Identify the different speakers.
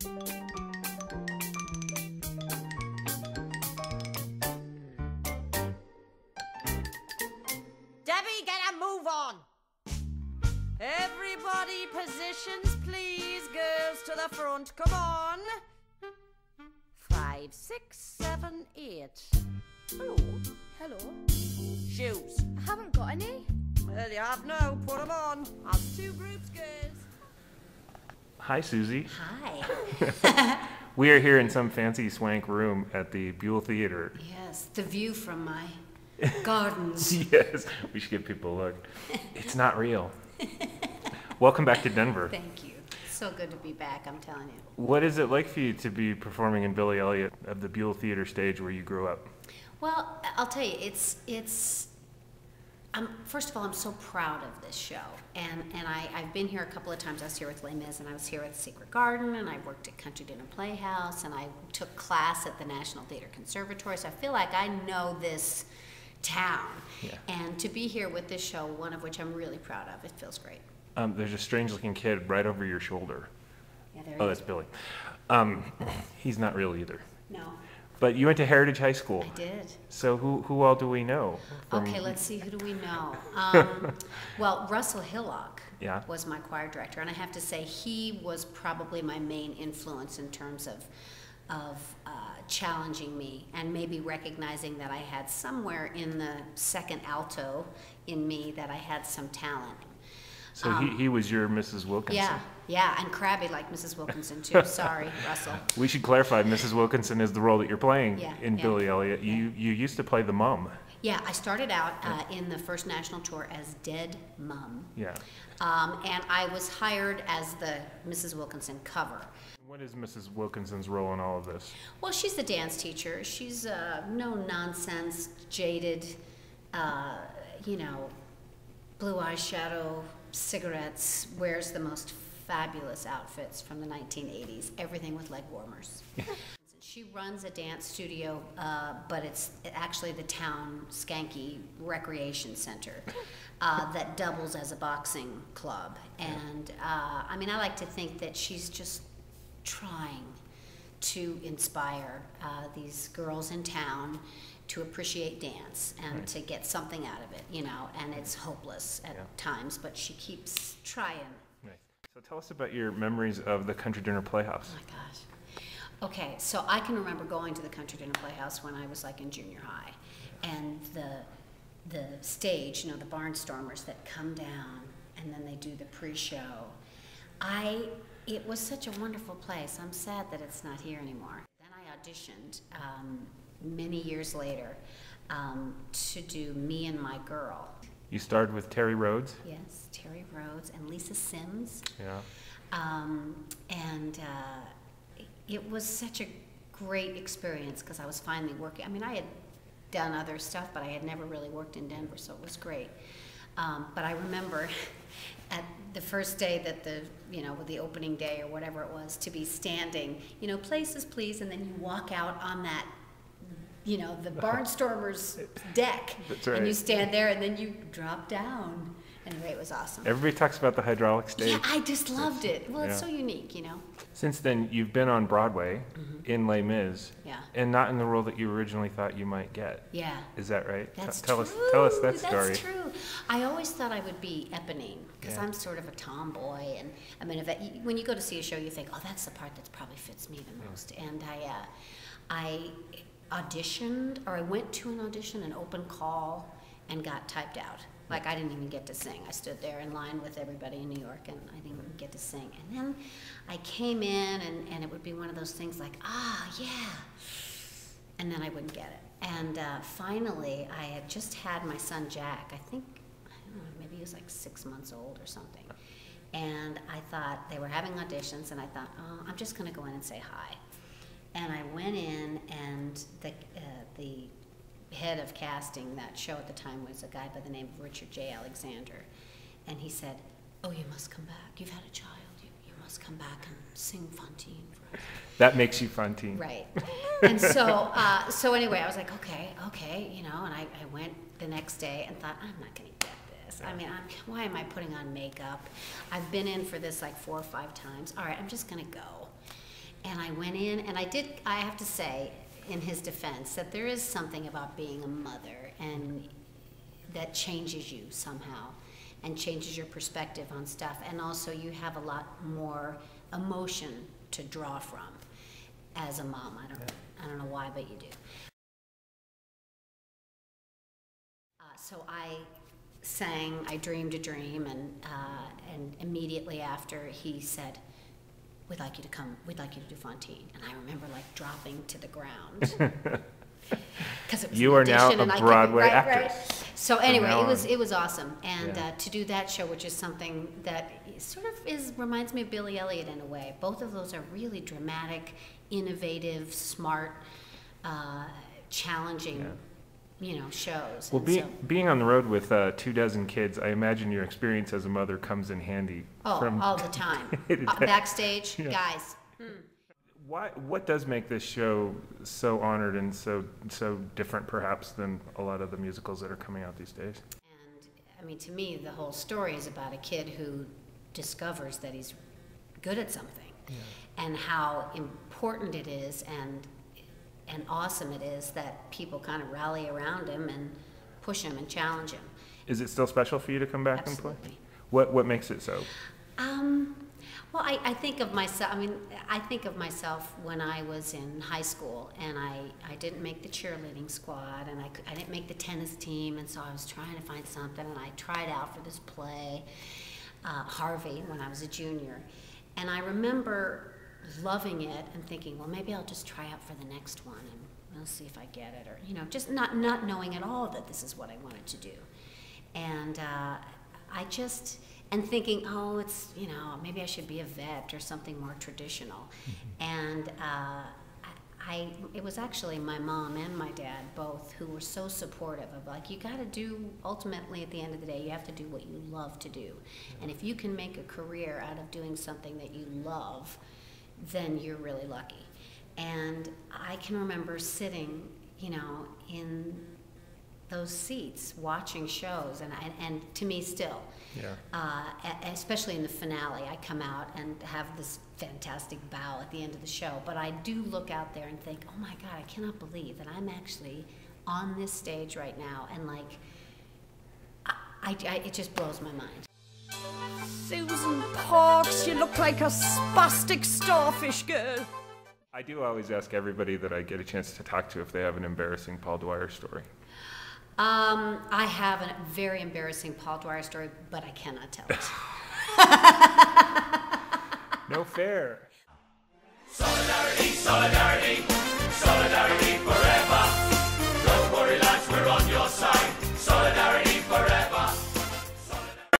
Speaker 1: Debbie, get a move on! Everybody, positions, please. Girls to the front. Come on. 5, 6, 7, 8.
Speaker 2: Oh, hello.
Speaker 1: Shoes.
Speaker 2: I haven't got any.
Speaker 1: Well, you have now. Put them on. As 2 groups, girls.
Speaker 3: Hi, Susie.
Speaker 4: Hi.
Speaker 3: We are here in some fancy swank room at the Buell Theater.
Speaker 4: Yes, the view from my gardens.
Speaker 3: Yes, we should give people a look. It's not real. Welcome back to Denver.
Speaker 4: Thank you. So good to be back, I'm telling you.
Speaker 3: What is it like for you to be performing in Billy Elliot of the Buell Theater stage where you grew up?
Speaker 4: Well, I'll tell you, first of all, I'm so proud of this show. And I've been here a couple of times. I was here with Les Mis, and I was here at the Secret Garden, and I worked at Country Dinner Playhouse, and I took class at the National Theater Conservatory. So I feel like I know this town.
Speaker 3: Yeah.
Speaker 4: And to be here with this show, one of which I'm really proud of, it feels great.
Speaker 3: There's a strange-looking kid right over your shoulder.
Speaker 4: Yeah, there
Speaker 3: Oh,
Speaker 4: he is.
Speaker 3: that's Billy. He's not real either.
Speaker 4: No,
Speaker 3: But you went to Heritage High School.
Speaker 4: I did.
Speaker 3: So who all do we know?
Speaker 4: Okay, let's see, who do we know? Well, Russell Hillock
Speaker 3: Yeah.
Speaker 4: was my choir director, and I have to say he was probably my main influence in terms of challenging me and maybe recognizing that I had somewhere in the second alto in me that I had some talent.
Speaker 3: So he was your Mrs. Wilkinson.
Speaker 4: Yeah, and crabby like Mrs. Wilkinson too. Sorry, Russell.
Speaker 3: We should clarify, Mrs. Wilkinson is the role that you're playing in
Speaker 4: Yeah.
Speaker 3: Billy Elliot. You used to play the mom.
Speaker 4: Yeah, I started out in the first national tour as Dead Mum.
Speaker 3: Yeah.
Speaker 4: And I was hired as the Mrs. Wilkinson cover.
Speaker 3: What is Mrs. Wilkinson's role in all of this?
Speaker 4: Well, she's the dance teacher. She's no nonsense, jaded, blue eyeshadow, cigarettes, wears the most fabulous outfits from the 1980s, everything with leg warmers. She runs a dance studio, but it's actually the town skanky recreation center that doubles as a boxing club. And I like to think that she's just trying to inspire these girls in town to appreciate dance and to get something out of it, and it's hopeless at times, but she keeps trying.
Speaker 3: Nice. So tell us about your memories of the Country Dinner Playhouse.
Speaker 4: Oh my gosh. Okay, so I can remember going to the Country Dinner Playhouse when I was like in junior high, and the stage, the barnstormers that come down and then they do the pre-show. It was such a wonderful place. I'm sad that it's not here anymore. Then I auditioned many years later to do Me and My Girl.
Speaker 3: You starred with Terry Rhodes.
Speaker 4: Yes, Terry Rhodes and Lisa Sims.
Speaker 3: Yeah.
Speaker 4: It was such a great experience because I was finally working. I had done other stuff, but I had never really worked in Denver, so it was great. But I remember at the first day that the opening day or whatever it was, to be standing, places please, and then you walk out on that, the barnstormers deck.
Speaker 3: That's right.
Speaker 4: And you stand there and then you drop down. Anyway, it was awesome.
Speaker 3: Everybody talks about the hydraulic stage.
Speaker 4: Yeah, I just loved it. Well, it's so unique,
Speaker 3: Since then, you've been on Broadway in Les Mis, and not in the role that you originally thut you might get.
Speaker 4: Yeah.
Speaker 3: Is that right?
Speaker 4: That's
Speaker 3: Tell
Speaker 4: true.
Speaker 3: us that story.
Speaker 4: That's true. I always thought I would be Eponine because
Speaker 3: Yeah.
Speaker 4: I'm sort of a tomboy, and when you go to see a show, you think, oh, that's the part that probably fits me the most. And I auditioned, or I went to an audition, an open call, and got typed out. Like, I didn't even get to sing. I stood there in line with everybody in New York, and I didn't even get to sing. And then I came in, and it would be one of those things like, yeah. And then I wouldn't get it. And finally, I had just had my son Jack. I don't know, maybe he was like 6 months old or something. And I thought, they were having auditions, and I thought, oh, I'm just going to go in and say hi. And I went in, and the head of casting that show at the time was a guy by the name of Richard J. Alexander. And he said, oh, you must come back. You've had a child. You must come back and sing Fantine for us.
Speaker 3: That makes you Fantine.
Speaker 4: Right. And so anyway, I was like, okay, and I went the next day and thought, I'm not going to get this. Why am I putting on makeup? I've been in for this like 4 or 5 times. All right, I'm just going to go. And I went in, and I have to say, in his defense, that there is something about being a mother and that changes you somehow and changes your perspective on stuff. And also you have a lot more emotion to draw from as a mom. I don't know why, but you do. So I sang I Dreamed a Dream, and immediately after he said, we'd like you to do Fontaine. And I remember like dropping to the ground. Because it was
Speaker 3: you are now a Broadway actress.
Speaker 4: Right. So anyway, it was awesome, and to do that show, which is something that sort of reminds me of Billy Elliot in a way. Both of those are really dramatic, innovative, smart, challenging, shows.
Speaker 3: Well, being on the road with 24 kids, I imagine your experience as a mother comes in handy.
Speaker 4: All the time, backstage, guys.
Speaker 3: What does make this show so honored and so different, perhaps, than a lot of the musicals that are coming out these days?
Speaker 4: And I mean, to me, the whole story is about a kid who discovers that he's good at something, and how important it is and awesome it is that people kind of rally around him and push him and challenge him.
Speaker 3: Is it still special for you to come back
Speaker 4: Absolutely.
Speaker 3: and play? What makes it so?
Speaker 4: Well, I think of myself. I think of myself when I was in high school, and I didn't make the cheerleading squad, and I didn't make the tennis team, and so I was trying to find something, and I tried out for this play, Harvey, when I was a junior, and I remember loving it and thinking, well, maybe I'll just try out for the next one, and we'll see if I get it, or just not knowing at all that this is what I wanted to do, and and thinking, oh, it's, maybe I should be a vet or something more traditional. And it was actually my mom and my dad both who were so supportive of, like, you got to do, ultimately at the end of the day, you have to do what you love to do. And if you can make a career out of doing something that you love, then you're really lucky. And I can remember sitting, in those seats watching shows, and to me still, especially in the finale, I come out and have this fantastic bow at the end of the show, but I do look out there and think, oh my God, I cannot believe that I'm actually on this stage right now, and like, it just blows my mind.
Speaker 1: Susan Parks, you look like a spastic starfish girl.
Speaker 3: I do always ask everybody that I get a chance to talk to if they have an embarrassing Paul Dwyer story.
Speaker 4: I have a very embarrassing Paul Dwyer story, but I cannot tell it.
Speaker 3: No fair.
Speaker 5: Solidarity, solidarity.